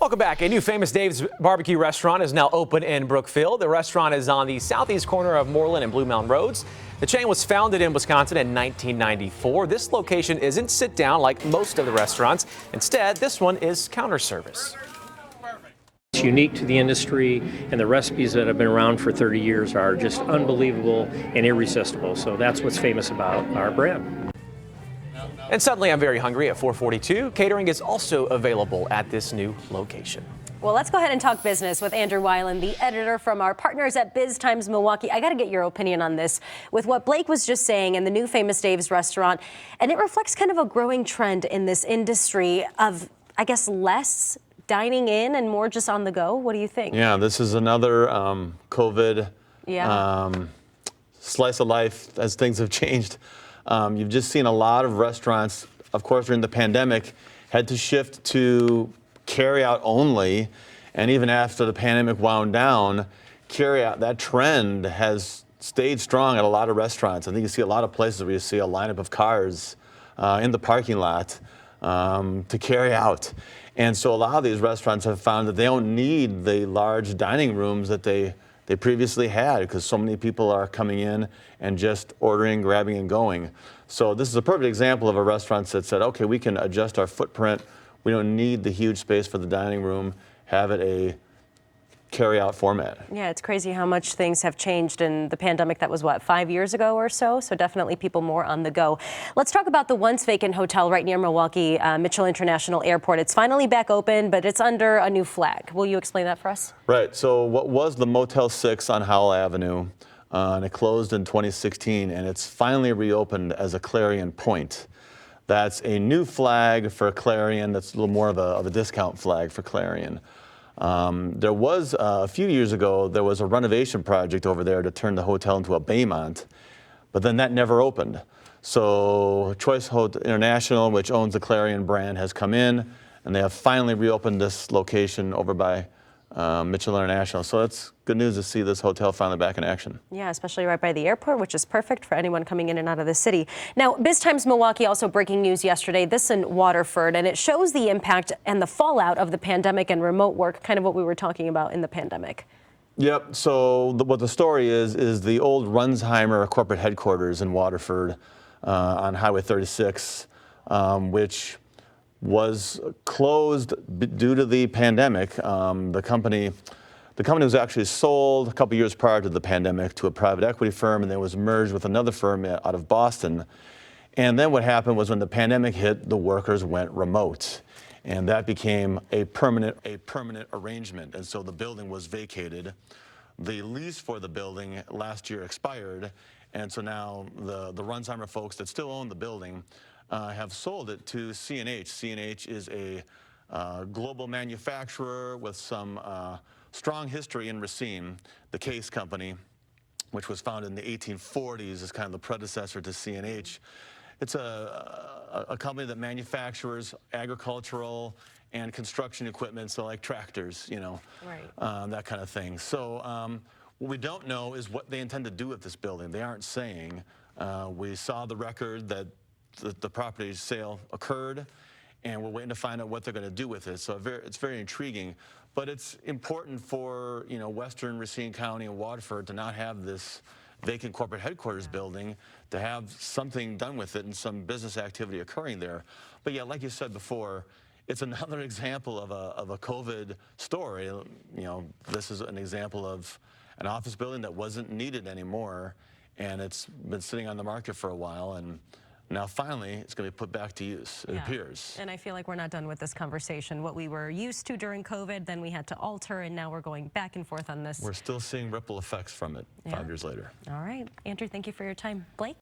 Welcome back. A new Famous Dave's barbecue restaurant is now open in Brookfield. The restaurant is on the southeast corner of Moreland and Blue Mountain Roads. The chain was founded in Wisconsin in 1994. This location isn't sit down like most of the restaurants. Instead, this one is counter service. It's unique to the industry, and the recipes that have been around for 30 years are just unbelievable and irresistible. So that's what's famous about our brand. And suddenly I'm very hungry at 442. Catering is also available at this new location. Well, let's go ahead and talk business with Andrew Weiland, the editor from our partners at BizTimes Milwaukee. I got to get your opinion on this with what Blake was just saying in the new Famous Dave's restaurant. And it reflects kind of a growing trend in this industry of, I guess, less dining in and more just on the go. What do you think? Yeah, this is another COVID slice of life as things have changed. You've just seen a lot of restaurants, of course, during the pandemic, had to shift to carry out only. And even after the pandemic wound down, carry out, that trend has stayed strong at a lot of restaurants. I think you see a lot of places where you see a lineup of cars in the parking lot to carry out. And so a lot of these restaurants have found that they don't need the large dining rooms that they previously had, because so many people are coming in and just ordering, grabbing, and going. So this is a perfect example of a restaurant that said, okay, we can adjust our footprint. We don't need the huge space for the dining room, have it a carry-out format. Yeah, it's crazy how much things have changed in the pandemic. That was, what, 5 years ago or so? So definitely people more on the go. Let's talk about the once vacant hotel right near Milwaukee, Mitchell International Airport. It's finally back open, but it's under a new flag. Will you explain that for us? Right. So what was the Motel 6 on Howell Avenue, and it closed in 2016, and it's finally reopened as a Clarion Point. That's a new flag for Clarion. That's a little more of a discount flag for Clarion. There was, a few years ago, there was a renovation project over there to turn the hotel into a Baymont, but then that never opened. So Choice Hotel International, which owns the Clarion brand, has come in, and they have finally reopened this location over by Mitchell International. So that's good news to see this hotel finally back in action. Yeah, especially right by the airport, which is perfect for anyone coming in and out of the city. Now, BizTimes Milwaukee also breaking news yesterday, this in Waterford, and it shows the impact and the fallout of the pandemic and remote work, kind of what we were talking about in the pandemic. Yep, so what the story is the old Runzheimer corporate headquarters in Waterford on Highway 36, which was closed due to the pandemic. The company was actually sold a couple years prior to the pandemic to a private equity firm, and then was merged with another firm out of Boston. And then what happened was when the pandemic hit, the workers went remote, and that became a permanent arrangement. And so the building was vacated. The lease for the building last year expired, and so now the Runzheimer folks that still own the building have sold it to C&H. C&H is a global manufacturer with some strong history in Racine. The Case Company, which was founded in the 1840s, is kind of the predecessor to C&H. It's a company that manufactures agricultural and construction equipment, so like tractors, you know, right. That kind of thing. So what we don't know is what they intend to do with this building. They aren't saying. We saw the record that the property sale occurred, and we're waiting to find out what they're going to do with it. So it's very intriguing, but it's important for, you know, Western Racine County and Waterford to not have this vacant corporate headquarters building, to have something done with it and some business activity occurring there. But yeah, like you said before, it's another example of a COVID story. You know, this is an example of an office building that wasn't needed anymore, and it's been sitting on the market for a while, and now finally it's going to be put back to use, it appears. And I feel like we're not done with this conversation. What we were used to during COVID, then we had to alter, and now we're going back and forth on this. We're still seeing ripple effects from it 5 years later. All right. Andrew, thank you for your time. Blake?